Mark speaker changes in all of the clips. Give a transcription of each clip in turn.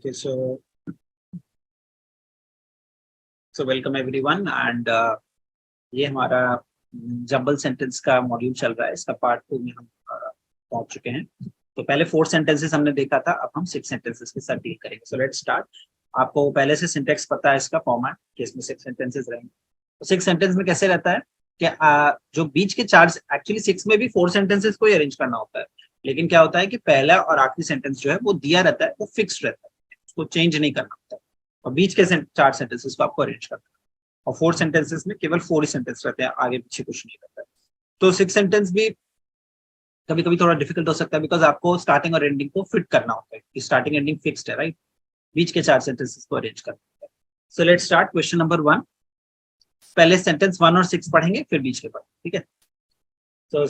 Speaker 1: Okay, so welcome everyone and ये हमारा jumble sentence का मॉड्यूल चल रहा है। इसका पार्ट 2 में हम पहुंच चुके हैं। तो पहले 4 सेंटेंसेस हमने देखा था, अब हम 6 सेंटेंसेस के साथ डील करेंगे। सो लेट्स स्टार्ट। आपको पहले से सिंटेक्स पता है इसका फॉर्मेट कि इसमें 6 सेंटेंसेस रहेंगे। तो 6 सेंटेंस में कैसे रहता है कि जो बीच के 4 एक्चुअली 6 में भी 4 सेंटेंसेस को ही अरेंज करना होता है, लेकिन क्या होता है कि पहला और आखिरी सेंटेंस जो है वो दिया रहता है, वो फिक्स्ड रहता है, उसको चेंज नहीं करना होता है। और बीच के 4 सेंटेंसेस को आपको अरेंज करना है। और 4 सेंटेंसेस में केवल 4 ही सेंटेंस रहते हैं, आगे पीछे कुछ नहीं रहता है। तो 6 सेंटेंस भी कभी कभी थोड़ा डिफिकल्ट हो सकता है, बिकॉज आपको स्टार्टिंग और एंडिंग को फिट करना होता है कि स्टार्टिंग एंडिंग फिक्स्ड है, राइट। बीच के 4 सेंटेंसेस को अरेंज करना होता है। सो लेट्स स्टार्ट क्वेश्चन नंबर 1। पहले सेंटेंस 1 और 6 पढ़ेंगे, फिर बीच के पढ़ेंगे, ठीक है। तो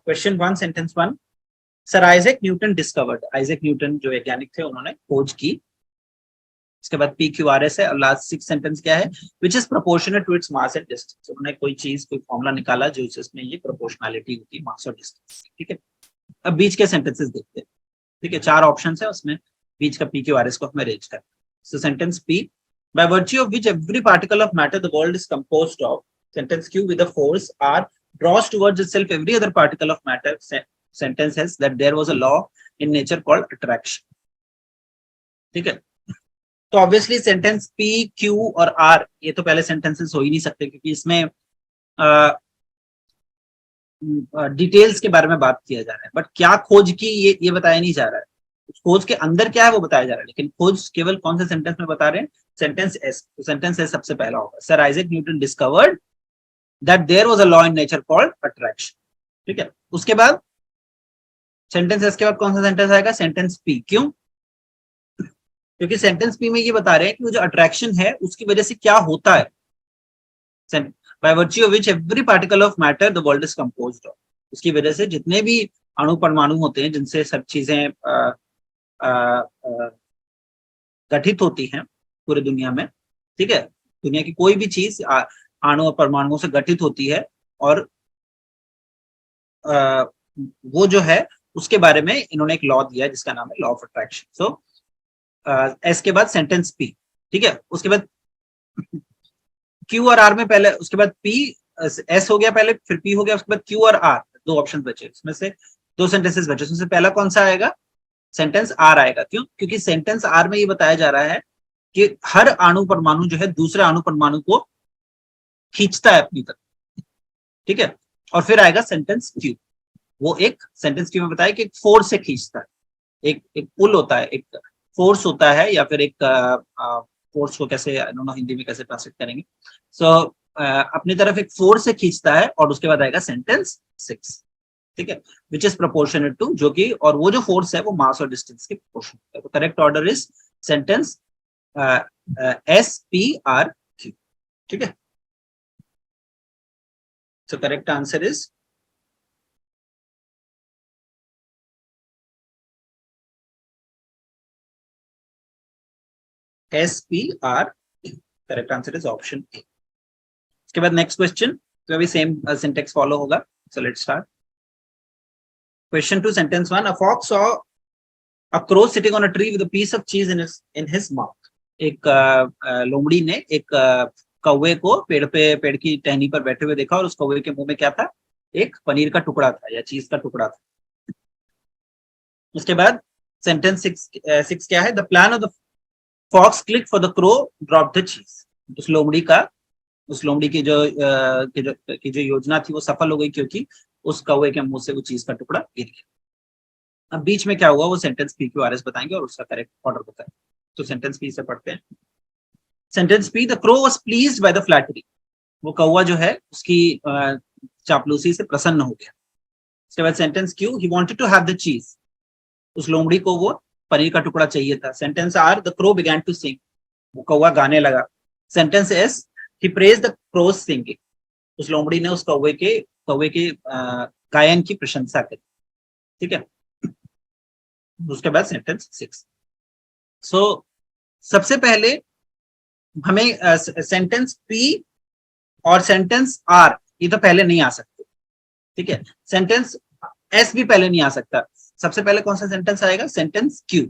Speaker 1: question 1 sentence 1, sir Isaac Newton discovered. Isaac Newton जो वैज्ञानिक थे, उन्होंने खोज की। इसके बाद PQRS है और लास्ट 6 सेंटेंस क्या है, which is proportional to its mass and distance. उन्होंने कोई चीज, कोई फॉर्मूला निकाला जो इसमें ये प्रोपोर्शनैलिटी होती है मास और डिस्टेंस, ठीक है। अब बीच के सेंटेंसेस देखते हैं, ठीक है। 4 ऑप्शन है उसमें, बीच का PQRS को हमें अरेंज करना है। So sentence P, by virtue of which every particle of matter the world is composed of. Sentence Q, with a force R draws towards itself every other particle of matter. Sentence S, that there was a law in nature called attraction, ठीक है। तो obviously sentence P, Q और R ये तो पहले sentences हो ही नहीं सकते, क्योंकि इसमें डिटेल्स के बारे में बात किया जा रहा है, बट क्या खोज की ये बताया नहीं जा रहा है। खोज के अंदर क्या है वो बताया जा रहा है, लेकिन खोज केवल कौन से सेंटेंस में बता रहे हैं, सेंटेंस एस। तो सेंटेंस एस सबसे पहला होगा, sir Isaac Newton discovered that there was a law in nature called attraction, ठीक है। उसके बाद सेंटेंस एस के बाद कौन सा सेंटेंस आएगा, सेंटेंस पी। क्यों? क्योंकि सेंटेंस पी में ये बता रहे हैं कि वो जो अट्रैक्शन है उसकी वजह से क्या होता है। By virtue of which every particle of matter the world is composed of, उसकी वजह से जितने भी अणु परमाणु होते हैं, जिनसे सब चीजें गठित होती हैं पूरी दुनिया में, ठीक है। दुनिया की कोई भी चीज अणु और परमाणुओं से गठित होती है, और वो जो है उसके बारे में इन्होंने एक लॉ दिया है जिसका नाम है law of attraction. So S के बाद सेंटेंस पी, ठीक है। उसके बाद क्यू और आर में पहले, उसके बाद पी, एस हो गया पहले, फिर पी हो गया, उसके बाद क्यू और आर, 2 ऑप्शन बचे, उसमें से 2 सेंटेंसेस बचे। उसमें से पहला कौन सा आएगा, सेंटेंस आर आएगा। क्यों? क्योंकि सेंटेंस आर में ये बताया जा रहा है कि हर अणु परमाणु जो है दूसरे अणु परमाणु को खींचता है अपनी तरफ, ठीक है। और फिर आएगा सेंटेंस क्यू, वो एक सेंटेंस क्यू में बताया कि एक फोर्स से खींचता है, एक पुल होता है, एक फोर्स होता है, या फिर एक फोर्स को कैसे हिंदी में कैसे ट्रांसलेट करेंगे। सो अपनी तरफ एक फोर्स से खींचता है। और उसके बाद आएगा सेंटेंस 6, ठीक है, विच इज प्रोपोर्शनल टू, जो कि, और वो जो फोर्स है वो मास और डिस्टेंस के प्रोपोर्शनल है। तो correct order is sentence SPRQ, ठीक है। So correct answer is SPRQ। Correct answer is option A. इसके बाद नेक्स्ट क्वेश्चन, तो अभी सेम सिंटेक्स फॉलो होगा। So let's start question 2 sentence 1, a fox saw a crow sitting on a tree with a piece of cheese in his mouth. एक लोमड़ी ने एक कौवे को पेड़ की टहनी पर बैठे हुए देखा, और उस कौवे के मुंह में क्या था, एक पनीर का टुकड़ा था या चीज का टुकड़ा था। उसके बाद सेंटेंस 6 क्या है, the plan of the fox click for the crow drop the cheese. उस लोमड़ी की जो योजना थी वो सफल हो गई, क्योंकि उस कौवे के मुंह से वो चीज का टुकड़ा गिर गया। अब बीच में क्या हुआ वो सेंटेंस PQRS बताएंगे और उसका करेक्ट ऑर्डर बताएंगे। तो सेंटेंस पी से पढ़ते हैं। Sentence P, the crow was pleased by the flattery. वो कौवा जो है उसकी चापलूसी से प्रसन्न हो गया। उसके बाद sentence Q, he wanted to have the cheese. उस लोमड़ी को वो पनीर का टुकड़ा चाहिए था। Sentence R, the crow began to sing. वो कौवा गाने लगा। Sentence S, he praised the crow's singing. उस लोमड़ी ने उस कौवे के गायन की प्रशंसा करी, ठीक है। उसके बाद सेंटेंस 6। सो सबसे पहले हमें सेंटेंस पी और सेंटेंस आर ये तो पहले नहीं आ सकते, ठीक है। सेंटेंस एस भी पहले नहीं आ सकता। सबसे पहले कौन सा सेंटेंस आएगा, सेंटेंस क्यू।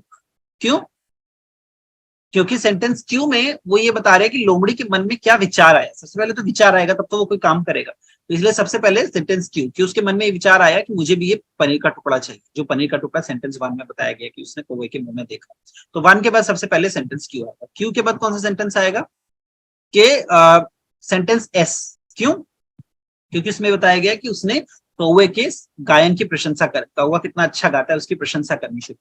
Speaker 1: क्यों? क्योंकि सेंटेंस क्यू में वो ये बता रहे हैं कि लोमड़ी के मन में क्या विचार आया। सबसे पहले तो विचार आएगा तब तो वो कोई काम करेगा, तो इसलिए सबसे पहले सेंटेंस क्यू कि उसके मन में ये विचार आया कि मुझे भी ये पनीर का टुकड़ा चाहिए, जो पनीर का टुकड़ा सेंटेंस 1 में बताया गया कि उसने कौवे के मुंह में देखा। तो 1 के बाद सबसे पहले सेंटेंस क्यू आएगा। क्यू के बाद कौन सा सेंटेंस आएगा कि सेंटेंस एस। क्यों? क्योंकि उसमें बताया गया कि उसने कौवे के गायन की प्रशंसा कर, कौवा कितना अच्छा गाता है उसकी प्रशंसा करनी शुरू।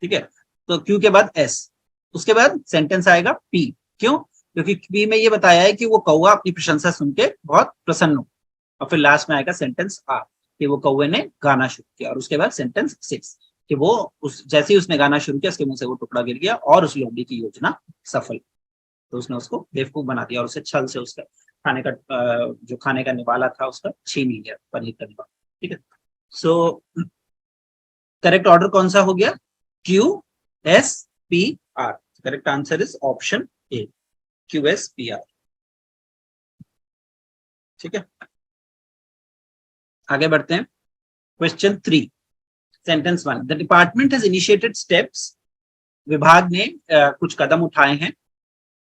Speaker 1: ठीक है, तो क्यू के बाद एस। उसके बाद सेंटेंस आएगा पी। क्यों? क्योंकि पी में ये बताया है कि वो कौवा अपनी प्रशंसा सुन के बहुत प्रसन्न हो। और फिर लास्ट में आएगा सेंटेंस आर कि वो कौवे ने गाना शुरू किया। और उसके बाद सेंटेंस 6 कि वो उस जैसे ही उसने गाना शुरू किया उसके मुंह से वो टुकड़ा गिर गया और उस लोमड़ी की योजना सफल। तो उसने उसको बेवकूफ बना दिया और उसे छल से उसका खाने का जो खाने का निवाला था उसका छीन लिया, पनीर का निवाला। ठीक है, सो करेक्ट ऑर्डर कौन सा हो गया? Q S P are. Correct answer is option A, Q S P are. ठीक है, आगे बढ़ते हैं। Question 3, sentence 1, the department has initiated steps. विभाग ने कुछ कदम उठाए हैं।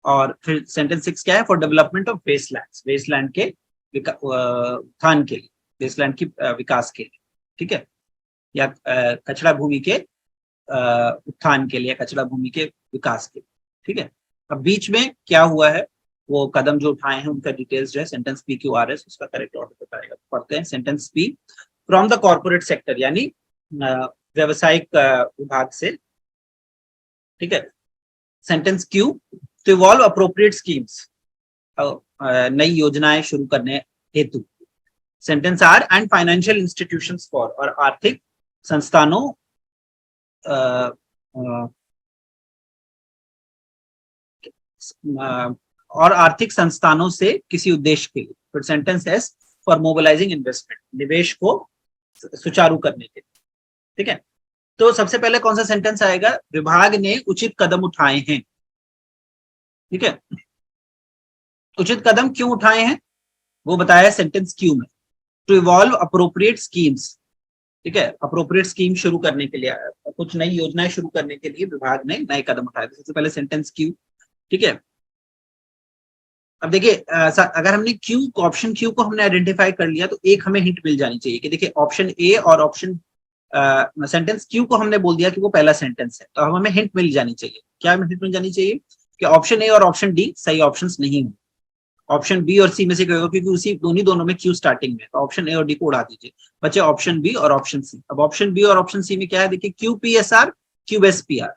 Speaker 1: और फिर सेंटेंस 6 क्या है? For development of wastelands, Westland के उत्थान के लिए, वेस्टलैंड की विकास के लिए। ठीक है, या कचरा भूमि के उत्थान के लिए, कचरा भूमि के विकास के लिए। ठीक है, अब बीच में क्या हुआ है, वो कदम जो उठाए हैं उनका डिटेल्स जो है sentence P Q R S उसका करेक्ट ऑर्डर बताएगा। पढ़ते हैं sentence P, from the corporate sector यानी व्यवसायिक विभाग से। ठीक है, sentence Q, to evolve appropriate schemes, नई योजनाएं शुरू करने हेतु। Sentence R, and financial institutions for, और आर्थिक संस्थानों और आर्थिक संस्थानों से किसी उद्देश्य के लिए। फिर sentence S, for mobilising investment, निवेश को सुचारू करने के लिए। ठीक है, तो सबसे पहले कौन सा सेंटेंस आएगा? विभाग ने उचित कदम उठाए हैं। ठीक है, उचित कदम क्यों उठाए हैं वो बताया सेंटेंस क्यू में। To evolve appropriate schemes. ठीक है, अप्रोप्रिएट स्कीम शुरू करने के लिए, कुछ नई योजनाएं शुरू करने के लिए विभाग ने नए कदम उठाए। सबसे पहले सेंटेंस क्यू। ठीक है, अब देखिए अगर हमने क्यू को, ऑप्शन क्यू को हमने आइडेंटिफाई कर लिया तो एक हमें हिंट मिल जानी चाहिए कि देखिए ऑप्शन ए और ऑप्शन सेंटेंस क्यू को हमने बोल दिया कि वो पहला सेंटेंस है, तो अब हमें हिंट मिल जानी चाहिए। क्या हिंट मिल जानी चाहिए? कि ऑप्शन ए और ऑप्शन डी सही ऑप्शंस नहीं होंगे, ऑप्शन बी और सी में से कोई होगा, क्योंकि उसी दोनों में क्यू स्टार्टिंग में, तो ऑप्शन ए और डी को उड़ा दीजिए, बचे ऑप्शन बी और ऑप्शन सी। अब ऑप्शन बी और ऑप्शन सी में क्या है? देखिए Q P S are, Q S P are.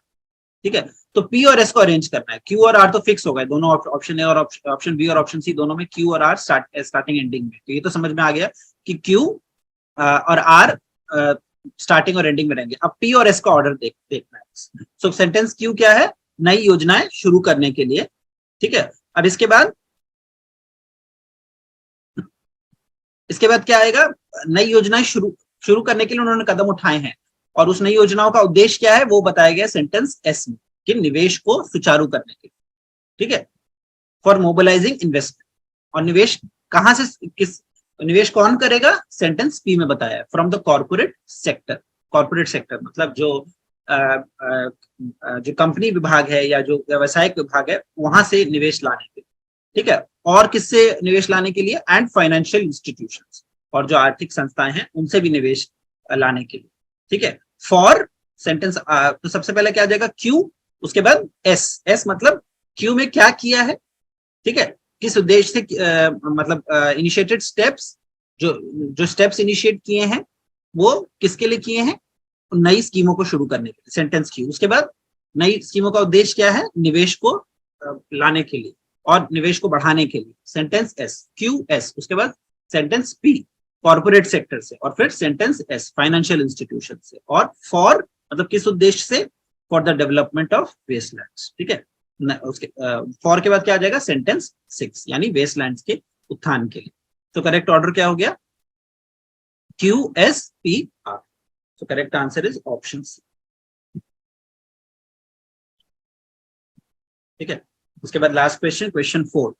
Speaker 1: ठीक है, तो पी और एस को अरेंज करना है। क्यू और आर तो फिक्स हो गए, दोनों ऑप्शन ए और ऑप्शन बी और ऑप्शन सी दोनों में क्यू और आर स्टार्टिंग एंडिंग में, तो ये तो समझ में आ गया कि क्यू और आर स्टार्टिंग और एंडिंग में रहेंगे। अब पी और एस का ऑर्डर देखना है। सो सेंटेंस क्यू क्या है? नई योजनाएं शुरू करने के लिए। ठीक है, अब इसके बाद क्या आएगा? नई योजनाएं शुरू करने के लिए उन्होंने कदम उठाए हैं, और उस नई योजनाओं का उद्देश्य क्या है वो बताया गया सेंटेंस एस में कि निवेश को सुचारू करने के लिए। ठीक है, फॉर मोबिलाइजिंग इन्वेस्टमेंट, और निवेश कहां से, किस निवेश कौन करेगा? सेंटेंस पी में बताया है, from the corporate sector. Corporate sector मतलब जो कंपनी विभाग है या जो व्यवसायिक विभाग है वहां से निवेश लाने के लिए। ठीक है, और किससे निवेश लाने के लिए? एंड फाइनेंशियल इंस्टीट्यूशंस, और जो आर्थिक संस्थाएं हैं उनसे भी निवेश लाने के लिए। ठीक है, फॉर सेंटेंस तो सबसे पहले क्या आ जाएगा? क्यू, उसके बाद एस। एस मतलब क्यू में क्या किया है। ठीक है, किस उद्देश्य से मतलब इनिशिएटेड स्टेप्स, जो स्टेप्स इनिशिएट किए हैं वो किसके लिए किए हैं? नई स्कीमों को शुरू करने के लिए, सेंटेंस क्यू। उसके बाद नई स्कीमों का उद्देश्य क्या है? निवेश को लाने के लिए और निवेश को बढ़ाने के लिए, सेंटेंस एस, क्यू एस। उसके बाद सेंटेंस पी, कॉर्पोरेट सेक्टर से, और फिर सेंटेंस एस, फाइनेंशियल इंस्टीट्यूशन से, और फॉर मतलब किस उद्देश्य से? For the development of wastelands. ठीक है, उसके फॉर के बाद क्या आ जाएगा? सेंटेंस 6 यानी वेस्टलैंड्स के उत्थान के लिए। तो करेक्ट ऑर्डर क्या हो गया? Q S P R. तो correct answer is option C. ठीक है, उसके बाद लास्ट क्वेश्चन, क्वेश्चन 4,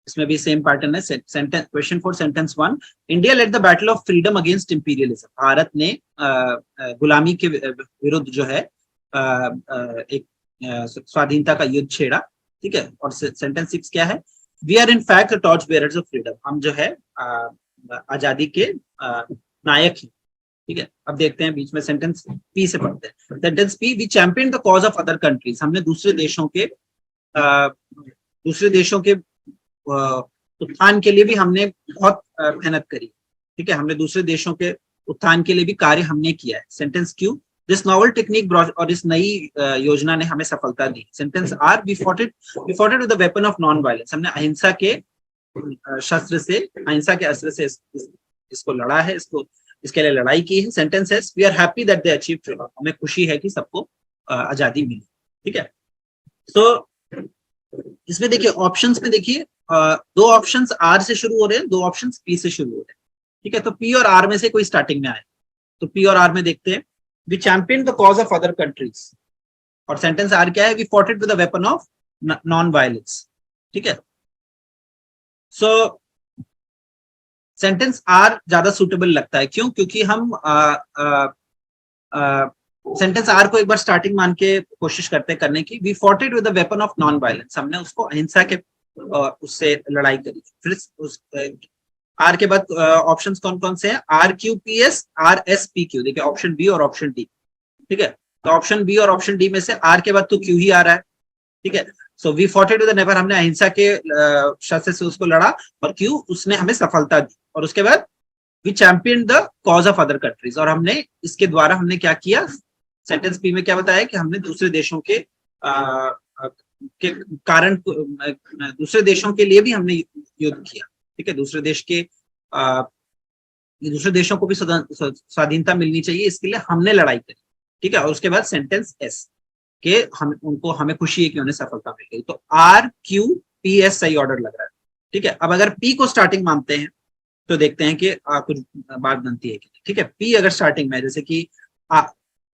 Speaker 1: इसमें भी सेम पैटर्न है। Sentence question 4 sentence 1, India led the battle of freedom against imperialism. Bharat ने गुलामी के विरुद्ध जो है एक स्वाधीनता का युद्ध छेड़ा, ठीक है। और सेंटेंस 6 क्या है, we are in fact torch bearers of freedom, हम जो है आजादी के नायक हैं, ठीक है। अब देखते हैं बीच में सेंटेंस पी से पढ़ते हैं। Sentence P, we champion the cause of other countries, हमने दूसरे देशों के उत्थान के लिए भी हमने बहुत मेहनत करी, ठीक है। हमने दूसरे देशों के उत्थान के लिए भी कार्य हमने किया है। Sentence Q, this novel technique brought, और इस नई योजना ने हमें सफलता दी। Sentence R, we fought it with the weapon of non violence, हमने अहिंसा के अस्त्र से इसको लड़ा है, इसके लिए लड़ाई की है। Sentence S, we are happy that they achieve freedom, हमें खुशी है कि सबको आजादी मिली, ठीक है। तो इसमें देखिए ऑप्शंस में देखिए दो ऑप्शंस आर से शुरू हो रहे हैं, दो ऑप्शंस पी से शुरू हो रहे हैं, ठीक है। तो पी और आर में से कोई स्टार्टिंग में आए, तो पी और आर में देखते हैं, we champion the cause of other countries, और सेंटेंस आर क्या है, we fought it with the weapon of non violence, ठीक है। सो सेंटेंस आर ज्यादा सुटेबल लगता है, क्यों? क्योंकि हम सेंटेंस आर को एक बार स्टार्टिंग मान के कोशिश करते हैं करने की। We fought it with the weapon of non violence, हमने उसको अहिंसा के उससे लड़ाई करी। फिर उस आर के बाद ऑप्शंस कौन कौन से हैं, R Q P S, R S P Q, देखिए ऑप्शन बी और ऑप्शन डी, ठीक है। तो ऑप्शन बी और ऑप्शन डी में से आर के बाद तो क्यू ही आ रहा है, ठीक है। So we fought it with the never, हमने अहिंसा के शस्त्र से उसको लड़ा, और क्यू, उसने हमें सफलता दी। और उसके बाद we champion the cause of other countries, और हमने इसके द्वारा हमने क्या किया, सेंटेंस पी में क्या बताया कि हमने दूसरे देशों के कारण, दूसरे देशों के लिए भी हमने युद्ध किया, ठीक है। दूसरे देशों को भी स्वाधीनता मिलनी चाहिए, इसके लिए हमने लड़ाई करी, ठीक है। और उसके बाद सेंटेंस एस के हमें खुशी है कि उन्हें सफलता मिल गई। तो आर क्यू पी एस सही ऑर्डर लग रहा है, ठीक है। अब अगर पी को स्टार्टिंग मानते हैं तो देखते हैं कि कुछ बात बनती है, ठीक है। पी अगर स्टार्टिंग में, जैसे कि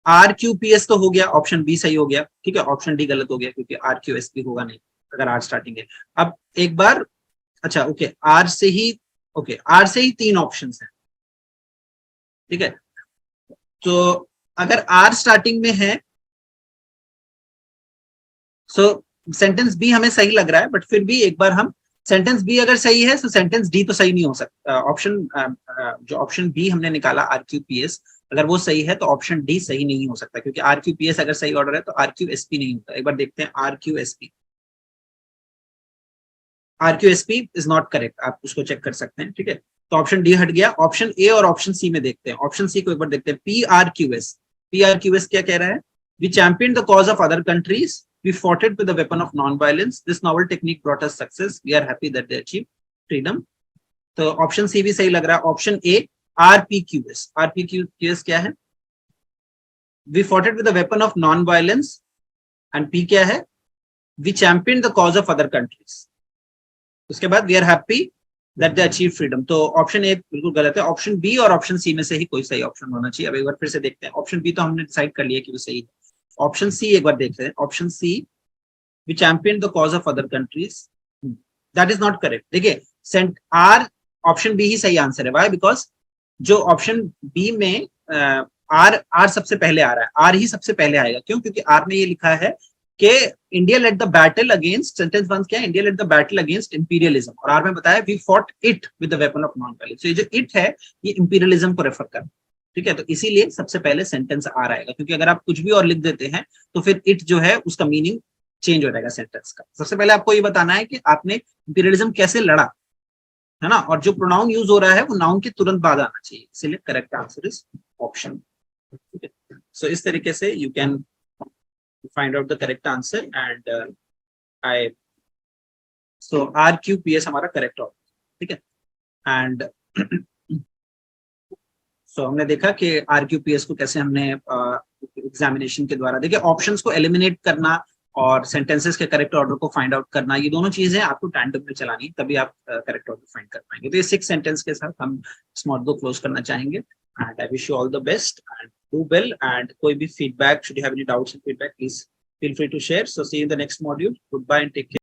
Speaker 1: आर क्यू पी एस तो हो गया, ऑप्शन बी सही हो गया, ठीक है। ऑप्शन डी गलत हो गया, क्योंकि आर क्यू एस पी होगा नहीं अगर आर स्टार्टिंग है। अब एक बार, अच्छा ओके, आर से ही 3 ऑप्शंस हैं, ठीक है। तो अगर आर स्टार्टिंग में है, सो सेंटेंस बी हमें सही लग रहा है, बट फिर भी एक बार हम, सेंटेंस बी अगर सही है तो सेंटेंस डी तो सही नहीं हो सकता। जो ऑप्शन बी हमने निकाला आर क्यू पी एस, अगर वो सही है तो ऑप्शन डी सही नहीं हो सकता, क्योंकि आर क्यू पी एस अगर सही ऑर्डर है तो आर क्यू एस पी नहीं होता। एक बार देखते हैं R Q S P, R Q S P is not correct, आप उसको चेक कर सकते हैं, ठीक है। तो ऑप्शन डी हट गया। ऑप्शन ए और ऑप्शन सी में देखते हैं, ऑप्शन सी को एक बार देखते हैं, P R Q S. P R Q S क्या कह रहा है, we champion the cause of other countries, we fought it with the weapon of non-violence, this novel technique brought us success, we are happy that they achieved freedom। तो option C भी सही लग रहा है। ऑप्शन ए आरपीक्यूएस, आरपीक्यूएस क्या है, we fought it with the weapon of non-violence, and P क्या है, we championed the cause of other countries। उसके बाद we are happy that they achieved freedom। तो ऑप्शन ए बिल्कुल गलत है। ऑप्शन बी और ऑप्शन सी में से ही कोई सही ऑप्शन होना चाहिए। अब एक बार फिर से देखते हैं, ऑप्शन बी तो हमने डिसाइड कर लिया कि वो सही है। ऑप्शन सी एक बार देखते हैं, option C, we champion the cause of other countries, that is not correct. देखिए आर, ऑप्शन बी ही सही आंसर है। व्हाई? बिकॉज जो ऑप्शन बी में आर सबसे पहले आ रहा है, आर ही सबसे पहले आएगा। क्यों? क्योंकि आर में ये लिखा है कि India led the battle against, sentence one क्या है, India led the battle against imperialism, और आर में बताया we fought it with the weapon of non violence. तो ये जो इट है ये इंपीरियलिज्म को रेफर कर, ठीक है। तो इसीलिए सबसे पहले सेंटेंस आर आएगा, क्योंकि अगर आप कुछ भी और लिख देते हैं तो फिर इट जो है उसका मीनिंग चेंज हो जाएगा सेंटेंस का। सबसे पहले आपको ये बताना है कि आपने इंपीरियलिज्म कैसे लड़ा, है ना, और जो प्रोनाउन यूज हो रहा है वो नाउन के तुरंत बाद आना चाहिए, इसलिए correct answer is option. So इस तरीके से you can find out the correct answer and I, so R Q P S हमारा करेक्ट ऑप्शन, ठीक है। एंड सो हमने देखा कि आरक्यूपीएस को कैसे हमने एग्जामिनेशन के द्वारा, देखिए ऑप्शंस को एलिमिनेट करना और सेंटेंसेस के करेक्ट ऑर्डर को फाइंड आउट करना, ये दोनों चीजें आपको टैंडम में चलानी, तभी आप करेक्ट ऑर्डर फाइंड कर पाएंगे। तो ये 6 सेंटेंस के साथ हम इस मॉड्यूल को क्लोज करना चाहेंगे and I wish you all the best and do well. And कोई भी feedback, should you have any doubts and feedback, please feel free to share. So see you in the next module. Goodbye and take care.